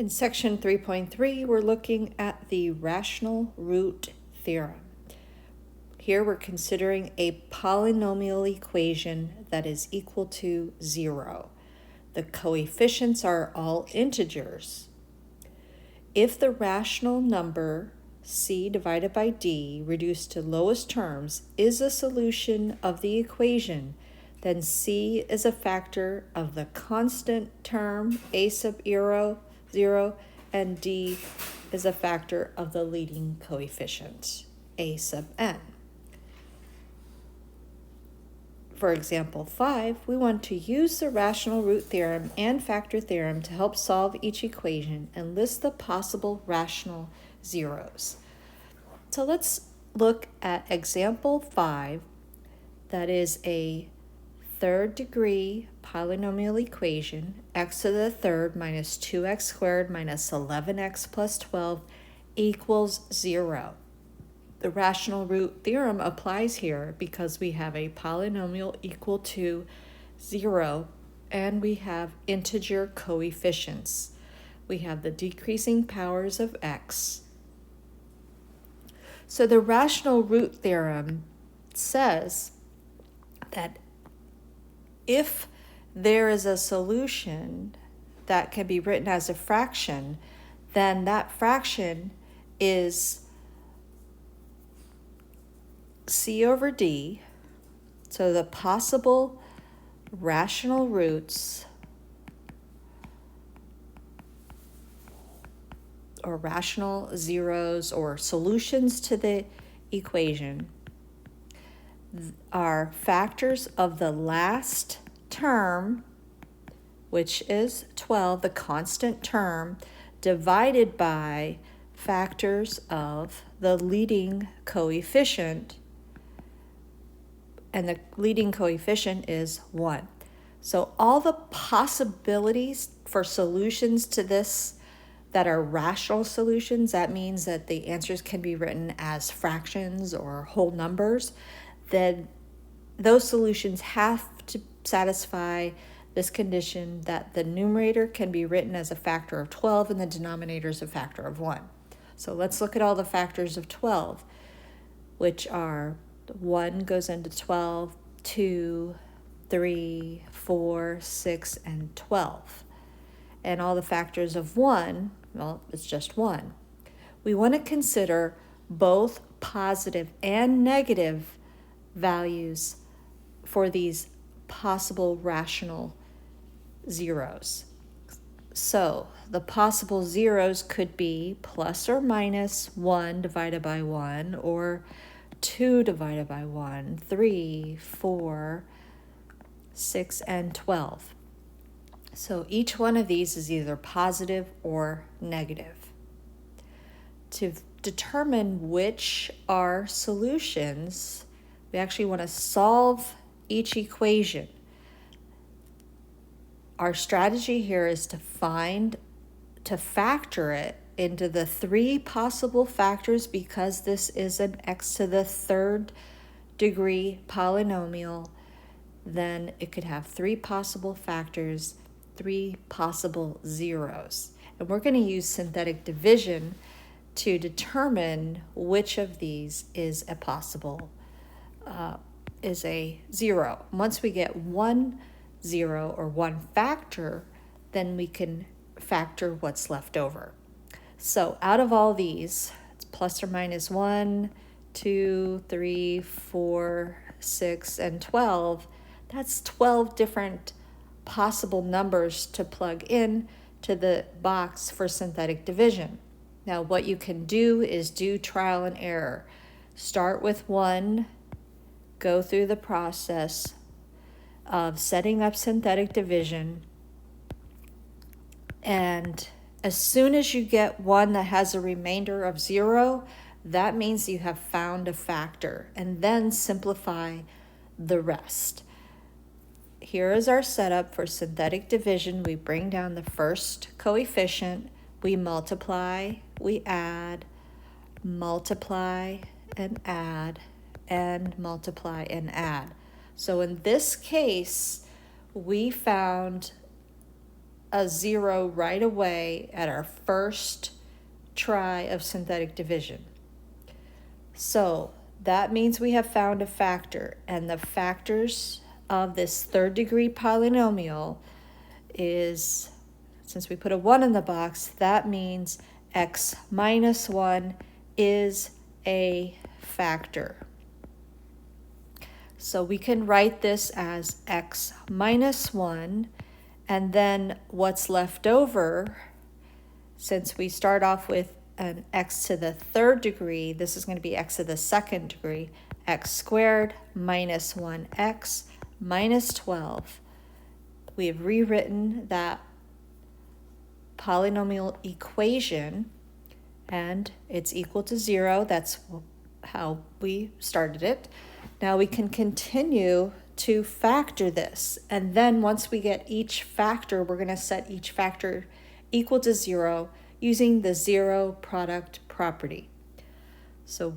In section 3.3, we're looking at the rational root theorem. Here we're considering a polynomial equation that is equal to 0. The coefficients are all integers. If the rational number c divided by d reduced to lowest terms is a solution of the equation, then c is a factor of the constant term a sub 0, and d is a factor of the leading coefficient, a sub n. For example 5, we want to use the rational root theorem and factor theorem to help solve each equation and list the possible rational zeros. So let's look at example 5, that is a third degree polynomial equation, x to the third minus 2x squared minus 11x plus 12 equals 0. The rational root theorem applies here because we have a polynomial equal to 0 and we have integer coefficients. We have the decreasing powers of x. So the rational root theorem says that if there is a solution that can be written as a fraction, then that fraction is c over d. So the possible rational roots or rational zeros or solutions to the equation are factors of the last term, which is 12, the constant term, divided by factors of the leading coefficient, and the leading coefficient is 1. So all the possibilities for solutions to this that are rational solutions, that means that the answers can be written as fractions or whole numbers, then those solutions have to satisfy this condition that the numerator can be written as a factor of 12 and the denominator is a factor of 1. So let's look at all the factors of 12, which are 1 goes into 12, 2, 3, 4, 6, and 12. And all the factors of 1, well, it's just 1. We want to consider both positive and negative values for these possible rational zeros. So the possible zeros could be plus or minus 1 divided by 1, or 2 divided by 1, 3, 4, 6, and 12. So each one of these is either positive or negative. To determine which are solutions, we actually want to solve each equation. Our strategy here is to factor it into the 3 possible factors, because this is an x to the third degree polynomial. Then it could have 3 possible factors, 3 possible zeros. And we're going to use synthetic division to determine which of these is a possible is a zero. Once we get 1 0 or 1 factor, then we can factor what's left over. So out of all these, it's plus or minus 1, 2, 3, 4, 6, and 12. That's 12 different possible numbers to plug in to the box for synthetic division. Now what you can do is do trial and error. Start with 1, go through the process of setting up synthetic division, and as soon as you get one that has a remainder of 0, that means you have found a factor, and then simplify the rest. Here is our setup for synthetic division. We bring down the first coefficient, we multiply, we add, multiply and add, and multiply and add. So in this case, we found a 0 right away at our first try of synthetic division. So that means we have found a factor, and the factors of this third degree polynomial is, since we put a 1 in the box, that means x minus 1 is a factor. So we can write this as x minus 1, and then what's left over, since we start off with an x to the third degree, this is going to be x to the second degree, x squared minus 1x minus 12. We have rewritten that polynomial equation, and it's equal to 0. That's how we started it. Now we can continue to factor this, and then once we get each factor, we're going to set each factor equal to 0 using the zero product property. So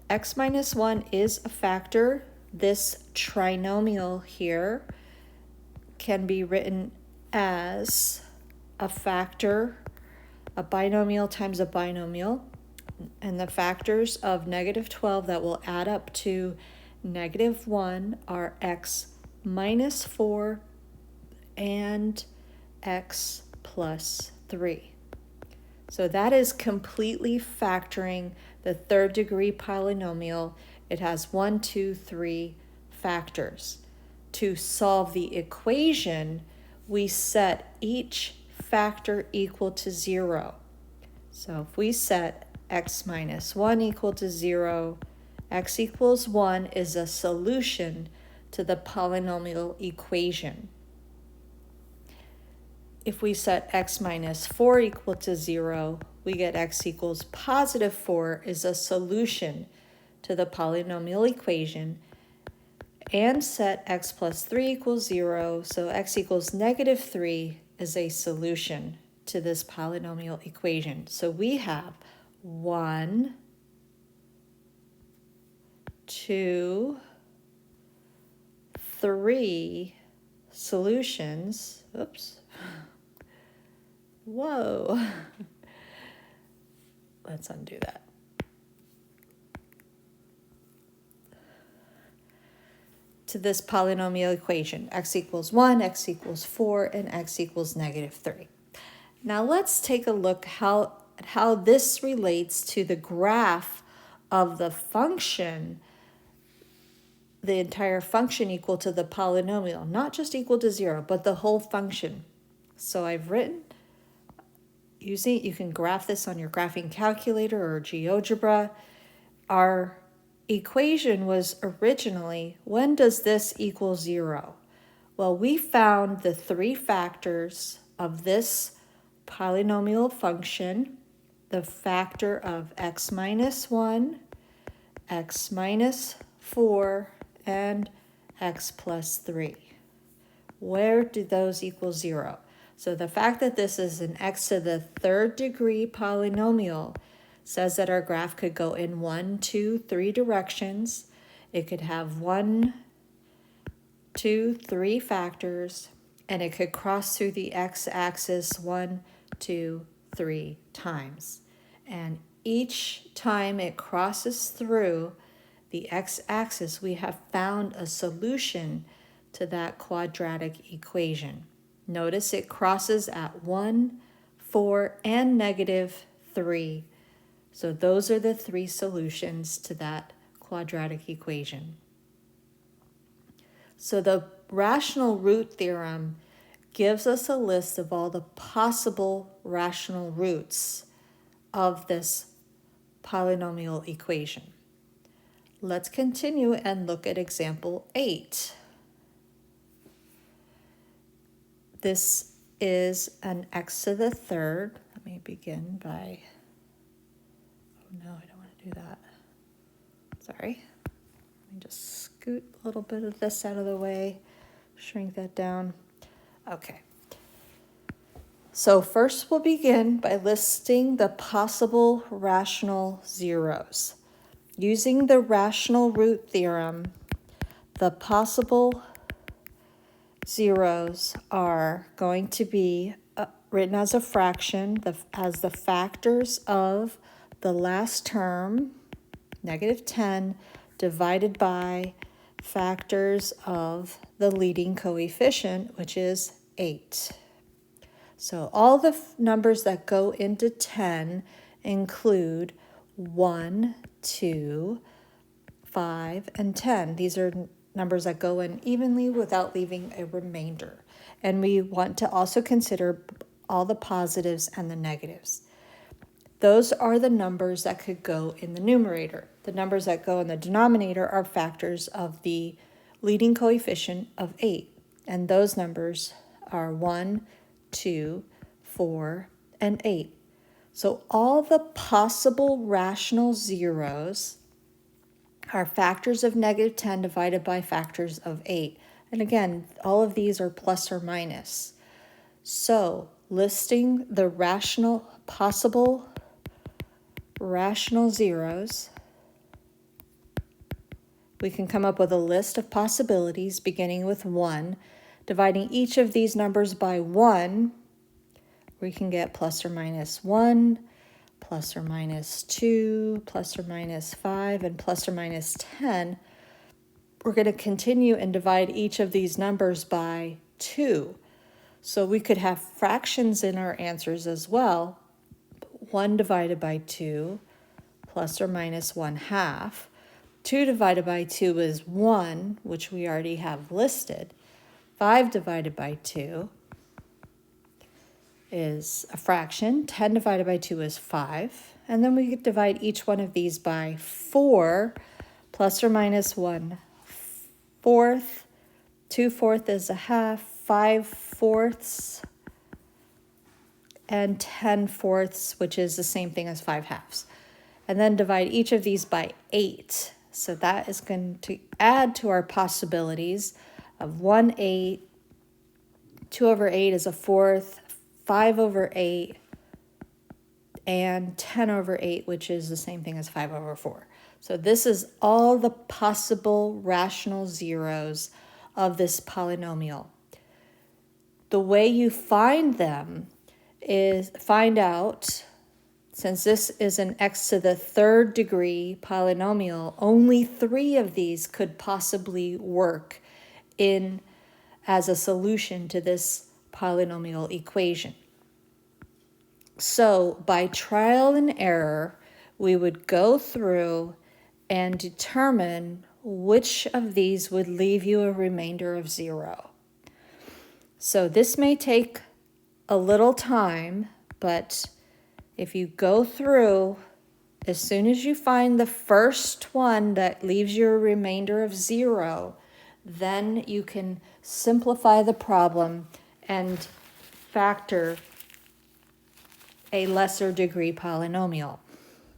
x minus 1 is a factor. This trinomial here can be written as a factor, a binomial times a binomial, and the factors of negative 12 that will add up to negative 1 are x minus 4 and x plus 3. So that is completely factoring the third degree polynomial. It has 1, 2, 3 factors. To solve the equation, we set each factor equal to 0. So if we set x minus 1 equal to 0, x equals 1 is a solution to the polynomial equation. If we set x minus 4 equal to 0, we get x equals positive 4 is a solution to the polynomial equation, and set x plus 3 equals 0, so x equals negative 3 is a solution to this polynomial equation. So we have 1, 2, 3 solutions. Oops. Whoa. Let's undo that. To this polynomial equation, x equals 1, x equals 4, and x equals negative 3. Now let's take a look at how this relates to the graph of the function, the entire function equal to the polynomial, not just equal to 0, but the whole function. So I've written, you can graph this on your graphing calculator or GeoGebra. Our equation was originally, when does this equal 0? Well, we found the 3 factors of this polynomial function, the factor of x minus 1, x minus 4, and x plus 3. Where do those equal 0? So the fact that this is an x to the third degree polynomial says that our graph could go in 1, 2, 3 directions. It could have 1, 2, 3 factors, and it could cross through the x-axis 1, 2, 3 times. And each time it crosses through the x-axis, we have found a solution to that quadratic equation. Notice it crosses at 1, 4, and negative 3. So those are the 3 solutions to that quadratic equation. So the rational root theorem gives us a list of all the possible rational roots of this polynomial equation. Let's continue and look at example 8. This is an x to the third. Let me begin by, oh no, I don't want to do that. Sorry. Let me just scoot a little bit of this out of the way, shrink that down. Okay. So first we'll begin by listing the possible rational zeros. Using the rational root theorem, the possible zeros are going to be written as a fraction, as the factors of the last term, -10, divided by factors of the leading coefficient, which is 8. So all the numbers that go into 10 include 1, 2, 5, and 10. These are numbers that go in evenly without leaving a remainder. And we want to also consider all the positives and the negatives. Those are the numbers that could go in the numerator. The numbers that go in the denominator are factors of the leading coefficient of 8. And those numbers are 1, 2, 4, and 8. So all the possible rational zeros are factors of -10 divided by factors of 8. And again, all of these are plus or minus. So listing the possible rational zeros, we can come up with a list of possibilities beginning with 1. Dividing each of these numbers by 1, we can get plus or minus 1, plus or minus 2, plus or minus 5, and plus or minus 10. We're going to continue and divide each of these numbers by 2. So we could have fractions in our answers as well. 1 divided by 2, plus or minus 1/2. 2 divided by 2 is 1, which we already have listed. 5 divided by 2 is a fraction. 10 divided by 2 is 5. And then we could divide each one of these by 4, plus or minus 1/4. 2/4 is 1/2. 5/4, and 10/4, which is the same thing as 5/2. And then divide each of these by 8. So that is going to add to our possibilities of 1/8, 2/8 is 1/4, 5/8, and 10/8, which is the same thing as 5/4. So this is all the possible rational zeros of this polynomial. The way you find them is find out, since this is an x to the 3rd degree polynomial, only 3 of these could possibly work in as a solution to this polynomial equation. So by trial and error, we would go through and determine which of these would leave you a remainder of 0. So this may take a little time, but if you go through, as soon as you find the first one that leaves you a remainder of 0, then you can simplify the problem and factor a lesser degree polynomial.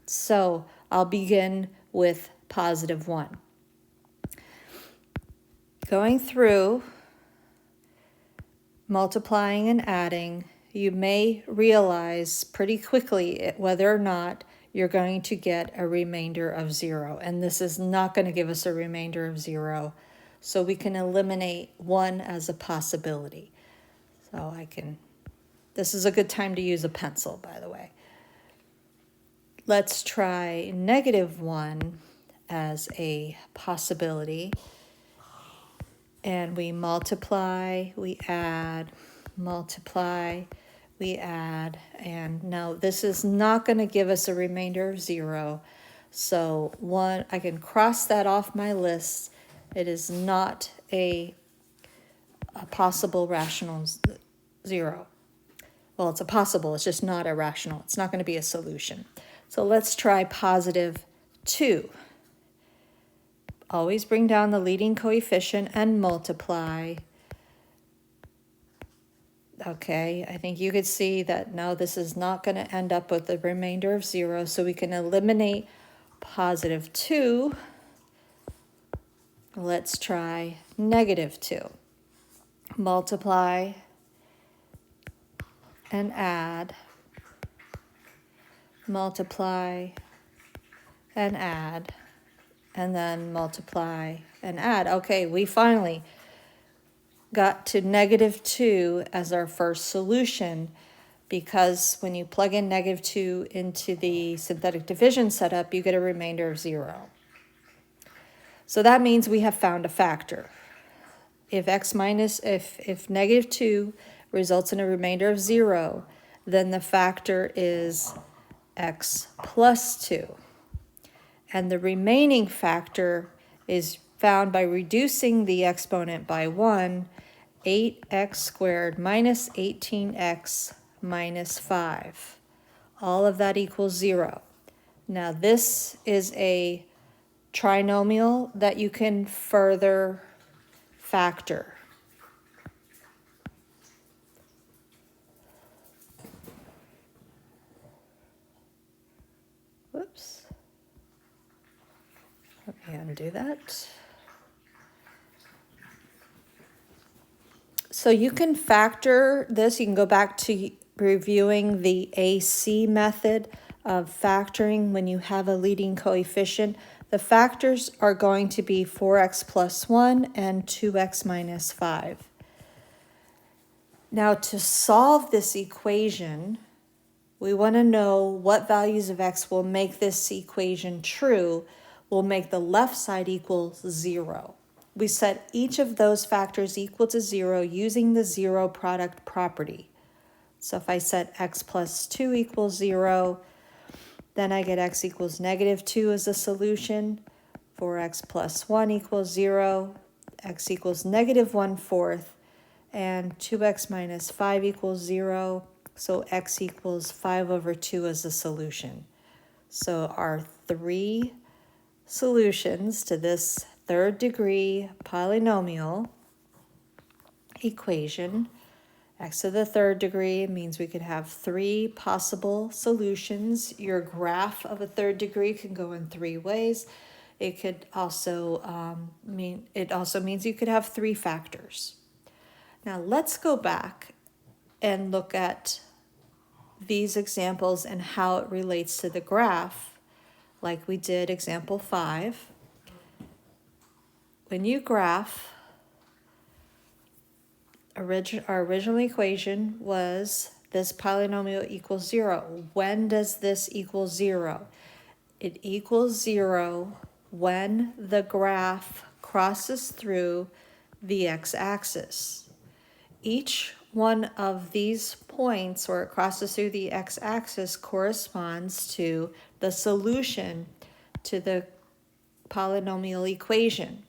So I'll begin with +1. Going through, multiplying and adding, you may realize pretty quickly whether or not you're going to get a remainder of 0. And this is not going to give us a remainder of 0. So we can eliminate 1 as a possibility. So this is a good time to use a pencil, by the way. Let's try -1 as a possibility. And we multiply, we add, multiply, we add, and now this is not going to give us a remainder of 0. So 1, I can cross that off my list. It is not a possible rational 0. Well, it's it's just not a rational. It's not going to be a solution. So let's try +2. Always bring down the leading coefficient and multiply. Okay, I think you could see that now this is not going to end up with a remainder of 0, so we can eliminate +2. Let's try -2. Multiply and add, multiply and add, and then multiply and add. Okay, we finally got to -2 as our first solution. because when you plug in -2 into the synthetic division setup, you get a remainder of 0. So that means we have found a factor. If -2 results in a remainder of 0, then the factor is x plus 2. And the remaining factor is found by reducing the exponent by 1, 8x squared minus 18x minus 5. All of that equals 0. Now this is a trinomial that you can further factor. Whoops. Let me undo that. So you can factor this. You can go back to reviewing the AC method of factoring when you have a leading coefficient. The factors are going to be 4x plus 1 and 2x minus 5. Now to solve this equation, we want to know what values of x will make this equation true, will make the left side equal 0. We set each of those factors equal to 0 using the zero product property. So if I set x plus 2 equals 0, then I get x equals -2 as a solution. 4x plus 1 equals 0, x equals -1/4, and 2x minus 5 equals 0. So x equals 5/2 as a solution. So our 3 solutions to this third degree polynomial equation, x to the third degree means we could have 3 possible solutions. Your graph of a third degree can go in 3 ways. It could also means you could have 3 factors. Now let's go back and look at these examples and how it relates to the graph, like we did example 5. When you graph, our original equation was this polynomial equals 0. When does this equal 0? It equals 0 when the graph crosses through the x-axis. Each one of these points where it crosses through the x-axis corresponds to the solution to the polynomial equation.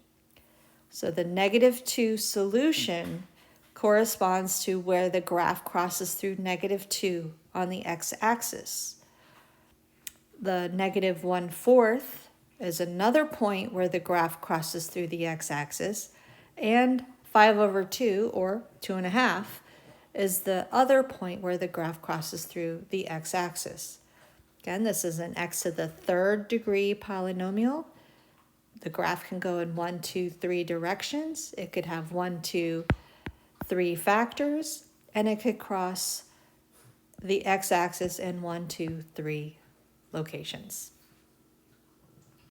So the -2 solution corresponds to where the graph crosses through -2 on the x-axis. The -1/4 is another point where the graph crosses through the x-axis, and 5/2, or 2.5, is the other point where the graph crosses through the x-axis. Again, this is an x to the third degree polynomial. The graph can go in 1, 2, 3 directions. It could have 1, 2, 3 factors, and it could cross the x-axis in 1, 2, 3 locations.